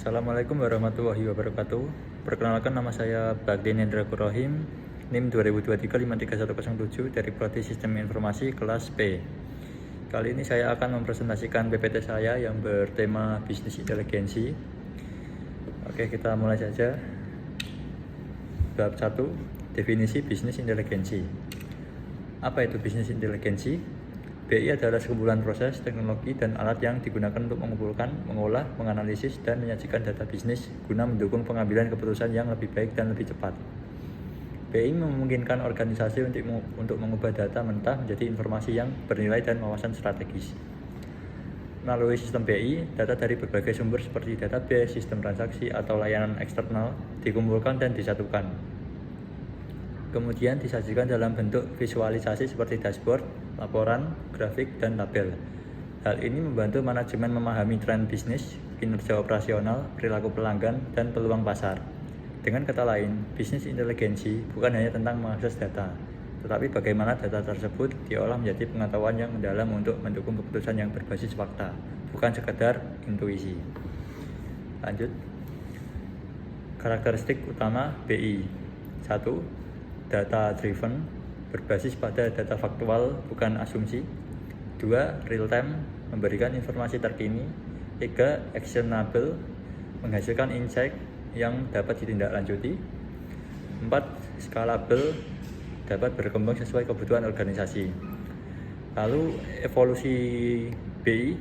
Assalamualaikum warahmatullahi wabarakatuh. Perkenalkan, nama saya Bagdin Hendra Kurohim, NIM 2023-53107 dari Prodi Sistem Informasi kelas P. Kali ini saya akan mempresentasikan PPT saya yang bertema Bisnis Inteligensi. Oke, kita mulai saja. Bab 1, definisi bisnis inteligensi. Apa itu bisnis inteligensi? BI adalah sekumpulan proses, teknologi, dan alat yang digunakan untuk mengumpulkan, mengolah, menganalisis, dan menyajikan data bisnis guna mendukung pengambilan keputusan yang lebih baik dan lebih cepat. BI memungkinkan organisasi untuk mengubah data mentah menjadi informasi yang bernilai dan wawasan strategis. Melalui sistem BI, data dari berbagai sumber seperti database, sistem transaksi, atau layanan eksternal dikumpulkan dan disatukan. Kemudian disajikan dalam bentuk visualisasi seperti dashboard, laporan, grafik, dan tabel. Hal ini membantu manajemen memahami tren bisnis, kinerja operasional, perilaku pelanggan, dan peluang pasar. Dengan kata lain, bisnis inteligensi bukan hanya tentang mengakses data, tetapi bagaimana data tersebut diolah menjadi pengetahuan yang mendalam untuk mendukung keputusan yang berbasis fakta, bukan sekadar intuisi. Lanjut. Karakteristik utama BI. 1. Data driven, berbasis pada data faktual bukan asumsi. 2. Real time, memberikan informasi terkini. 3. Actionable, menghasilkan insight yang dapat ditindaklanjuti. 4. Scalable, dapat berkembang sesuai kebutuhan organisasi. Lalu evolusi BI.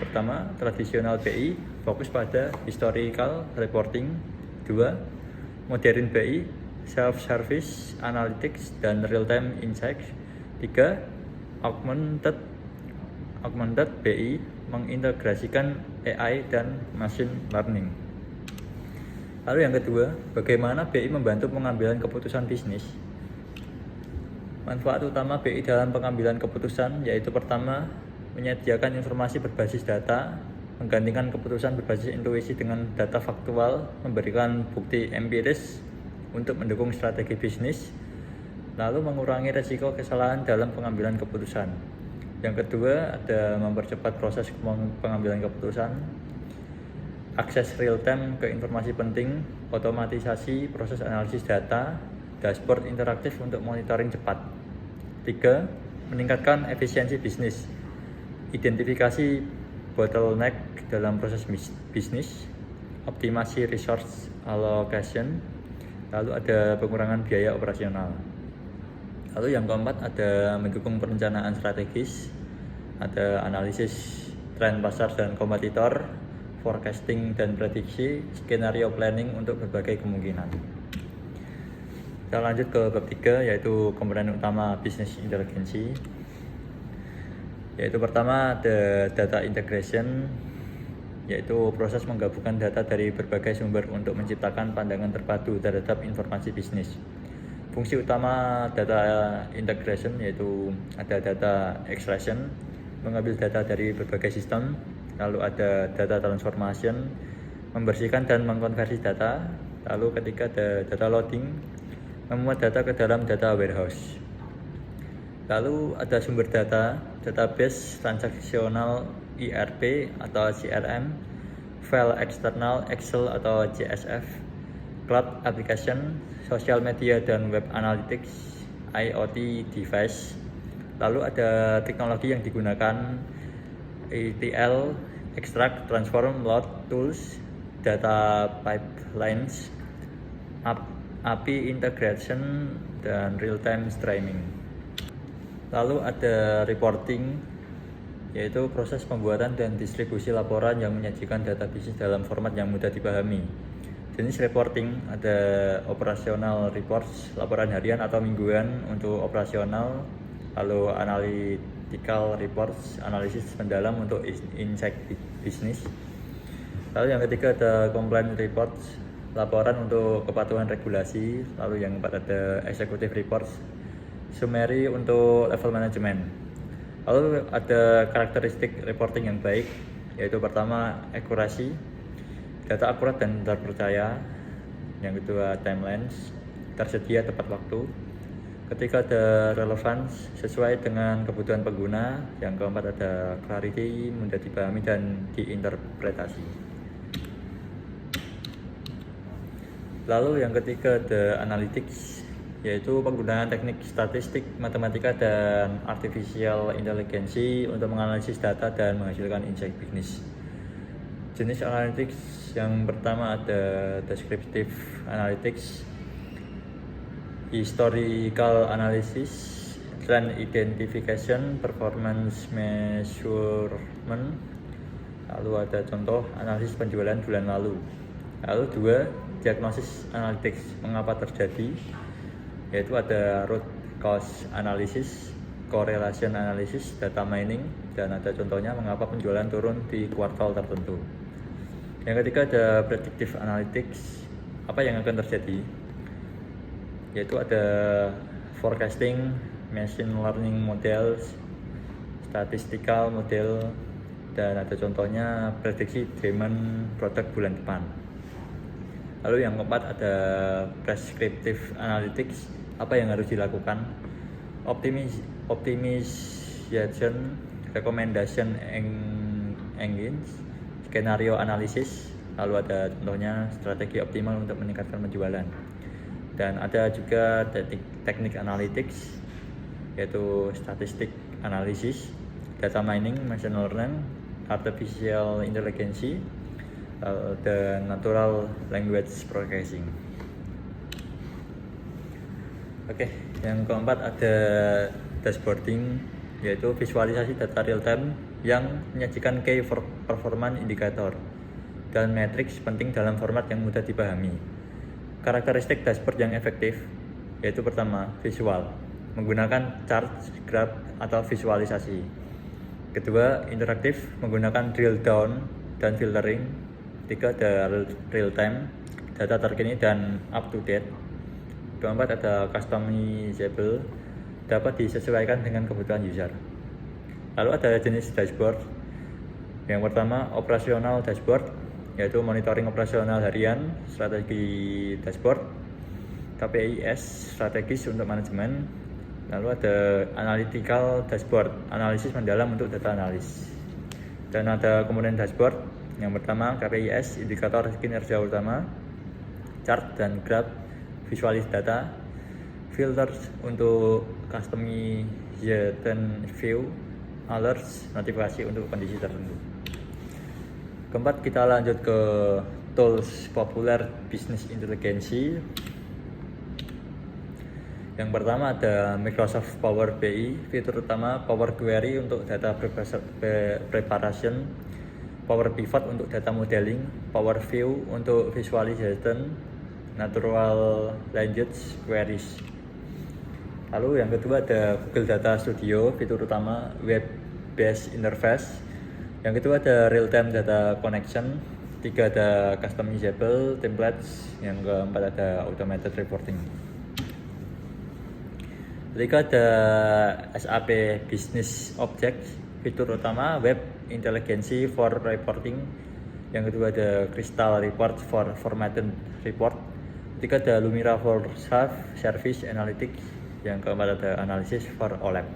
Pertama, tradisional BI fokus pada historical reporting. 2. Modern BI, self-service, analytics, dan real-time insights. 3. Augmented BI, mengintegrasikan AI dan machine learning. Lalu yang kedua, bagaimana BI membantu pengambilan keputusan bisnis? Manfaat utama BI dalam pengambilan keputusan yaitu pertama, menyediakan informasi berbasis data, menggantikan keputusan berbasis intuisi dengan data faktual, memberikan bukti empiris untuk mendukung strategi bisnis, lalu mengurangi resiko kesalahan dalam pengambilan keputusan. Yang kedua, ada mempercepat proses pengambilan keputusan, akses real time ke informasi penting, otomatisasi proses analisis data, dashboard interaktif untuk monitoring cepat. 3. Meningkatkan efisiensi bisnis, identifikasi bottleneck dalam proses bisnis, optimasi resource allocation, lalu ada pengurangan biaya operasional. Lalu yang keempat, ada mendukung perencanaan strategis, ada analisis tren pasar dan kompetitor, forecasting dan prediksi, skenario planning untuk berbagai kemungkinan. Kita lanjut ke bab 3, yaitu komponen utama bisnis inteligensi. Yaitu pertama, ada data integration, yaitu proses menggabungkan data dari berbagai sumber untuk menciptakan pandangan terpadu terhadap informasi bisnis. Fungsi utama data integration yaitu ada data extraction, mengambil data dari berbagai sistem, lalu ada data transformation, membersihkan dan mengkonversi data, lalu ketiga ada data loading, memuat data ke dalam data warehouse. Lalu ada sumber data, database transaksional ERP atau CRM, file eksternal Excel atau CSV, cloud application, social media dan web analytics, IoT device. Lalu ada teknologi yang digunakan, ETL, extract, transform, load tools, data pipelines, API integration, dan real-time streaming. Lalu ada reporting, yaitu proses pembuatan dan distribusi laporan yang menyajikan data bisnis dalam format yang mudah dipahami. Jenis reporting ada operational reports, laporan harian atau mingguan untuk operasional, lalu analytical reports, analisis mendalam untuk insight bisnis. Lalu yang ketiga ada compliance reports, laporan untuk kepatuhan regulasi. Lalu yang keempat ada executive reports, summary untuk level manajemen. Lalu ada karakteristik reporting yang baik, yaitu pertama akurasi, data akurat dan terpercaya. Yang kedua timelines, tersedia tepat waktu. Ketiga ada relevance, sesuai dengan kebutuhan pengguna. Yang keempat ada clarity, mudah dipahami dan diinterpretasi. Lalu yang ketiga ada analytics, yaitu penggunaan teknik statistik, matematika, dan artificial intelligence untuk menganalisis data dan menghasilkan insight bisnis. Jenis analytics yang pertama ada descriptive analytics, historical analysis, trend identification, performance measurement. Lalu ada contoh analisis penjualan bulan lalu. Lalu dua, diagnosis analytics, mengapa terjadi, yaitu ada root cause analysis, correlation analysis, data mining, dan ada contohnya mengapa penjualan turun di kuartal tertentu. Yang ketiga ada predictive analytics, apa yang akan terjadi, yaitu ada forecasting, machine learning models, statistical model, dan ada contohnya prediksi demand produk bulan depan. Lalu yang keempat ada prescriptive analytics, apa yang harus dilakukan, optimization, recommendation engines, skenario analisis, lalu ada contohnya strategi optimal untuk meningkatkan penjualan. Dan ada juga teknik analytics, yaitu statistik analisis, data mining, machine learning, artificial intelligence, dan natural language processing. Oke, yang keempat ada dashboarding, yaitu visualisasi data real time yang menyajikan key performance indicator dan matriks penting dalam format yang mudah dipahami. Karakteristik dashboard yang efektif, yaitu pertama, visual, menggunakan chart, graph, atau visualisasi. Kedua, interaktif, menggunakan drill down dan filtering. Tiga, ada real time, data terkini dan up to date. Keempat, ada customizable, dapat disesuaikan dengan kebutuhan user. Lalu ada jenis dashboard. Yang pertama, operasional dashboard, yaitu monitoring operasional harian, strategi dashboard, KPIs, strategis untuk manajemen. Lalu ada analytical dashboard, analisis mendalam untuk data analis. Dan ada komponen dashboard, yang pertama KPIs, indikator kinerja utama, chart dan graph, visualis data, filters untuk customization view, alerts, notifikasi untuk kondisi tertentu. Keempat, kita lanjut ke tools populer business intelligence. Yang pertama ada Microsoft Power BI, fitur utama Power Query untuk data preparation, Power Pivot untuk data modeling, Power View untuk visualization, Natural Language Queries. Lalu yang kedua ada Google Data Studio, fitur utama Web Based Interface. Yang kedua ada Real Time Data Connection. Tiga ada Customizable Templates. Yang keempat ada Automated Reporting. Ketiga ada SAP Business Objects, fitur utama Web Intelligence for Reporting. Yang kedua ada Crystal Report for Formatted Report. Ketiga ada Lumira for Service Analytics. Yang keempat ada Analysis for OLAP.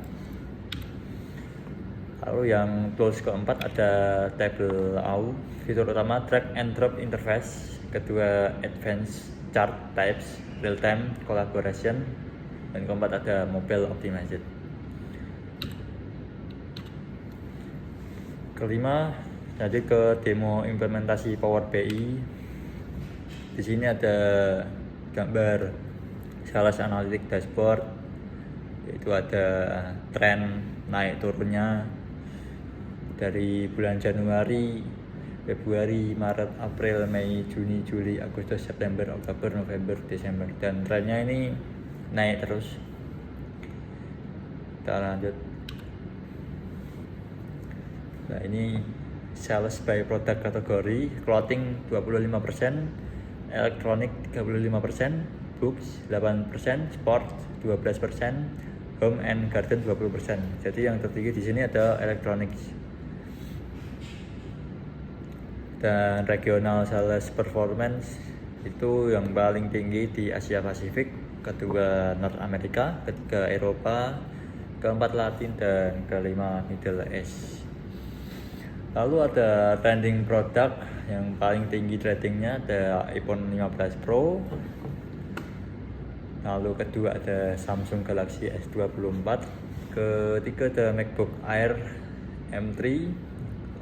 Lalu yang tools keempat ada Tableau, fitur utama Drag and Drop Interface. Kedua Advanced Chart Types, Real Time Collaboration. Dan keempat ada Mobile Optimized. Kelima, lanjut ke demo implementasi Power BI. Di sini ada gambar sales analytic dashboard, yaitu ada tren naik turunnya dari bulan Januari, Februari, Maret, April, Mei, Juni, Juli, Agustus, September, Oktober, November, Desember, dan trennya ini naik terus. Kita lanjut. Nah, ini sales by product kategori, clothing 25%, elektronik 35%, books 8%, sport 12%, home and garden 20%. Jadi yang tertinggi di sini ada elektronik. Dan regional sales performance itu yang paling tinggi di Asia Pasifik, kedua North America, ketiga Eropa, keempat Latin, dan kelima Middle East. Lalu ada trending product yang paling tinggi ratingnya ada iPhone 15 Pro, lalu kedua ada Samsung Galaxy S24, ketiga ada MacBook Air M3,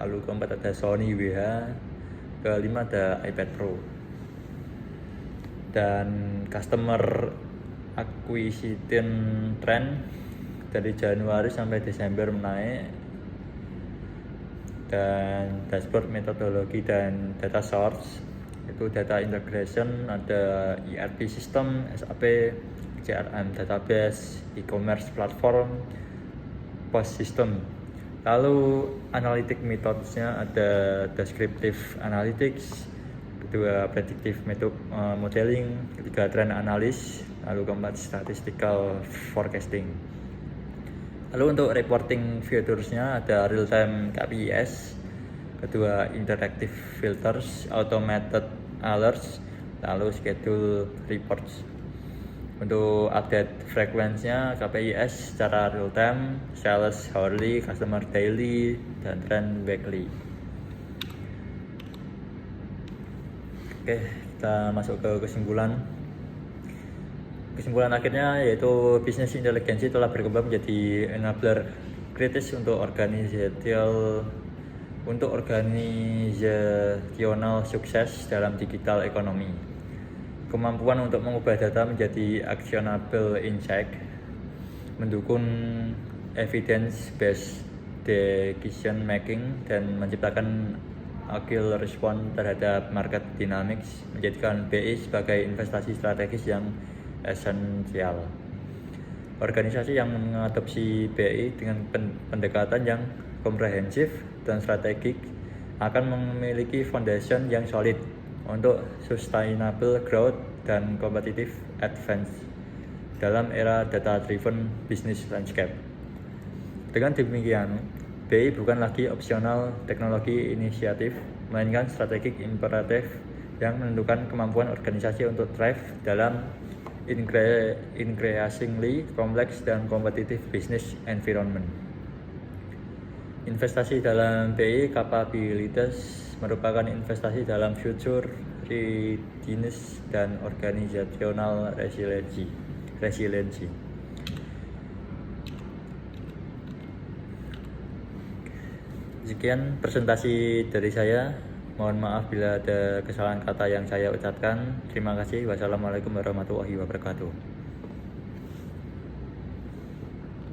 lalu keempat ada Sony WH, kelima ada iPad Pro. Dan customer acquisition trend dari Januari sampai Desember menaik, dan dashboard metodologi dan data source itu data integration, ada ERP system, SAP, CRM database, e-commerce platform, POS system. Lalu analytic methodsnya ada descriptive analytics, kedua predictive modeling, ketiga trend analysis, lalu keempat statistical forecasting. Lalu untuk reporting featuresnya ada real time KPIs, kedua interactive filters, automated alerts, lalu schedule reports. Untuk update frekuensinya KPIs secara real time, sales hourly, customer daily, dan trend weekly. Oke, kita masuk ke kesimpulan. Kesimpulan akhirnya yaitu bisnis inteligensi telah berkembang menjadi enabler kritis untuk organisasional sukses dalam digital ekonomi. Kemampuan untuk mengubah data menjadi actionable insight, mendukung evidence-based decision making, dan menciptakan agile respon terhadap market dynamics, menjadikan BI sebagai investasi strategis yang esensial. Organisasi yang mengadopsi BI dengan pendekatan yang komprehensif dan strategik akan memiliki foundation yang solid untuk sustainable growth dan competitive advance dalam era data-driven business landscape. Dengan demikian, BI bukan lagi opsional teknologi inisiatif, melainkan strategik imperatif yang menentukan kemampuan organisasi untuk thrive dalam increasingly complex dan competitive business environment. Investasi dalam BI capabilities merupakan investasi dalam future readiness dan organizational resiliency. Sekian presentasi dari saya. Mohon maaf bila ada kesalahan kata yang saya ucapkan. Terima kasih. Wassalamualaikum warahmatullahi wabarakatuh.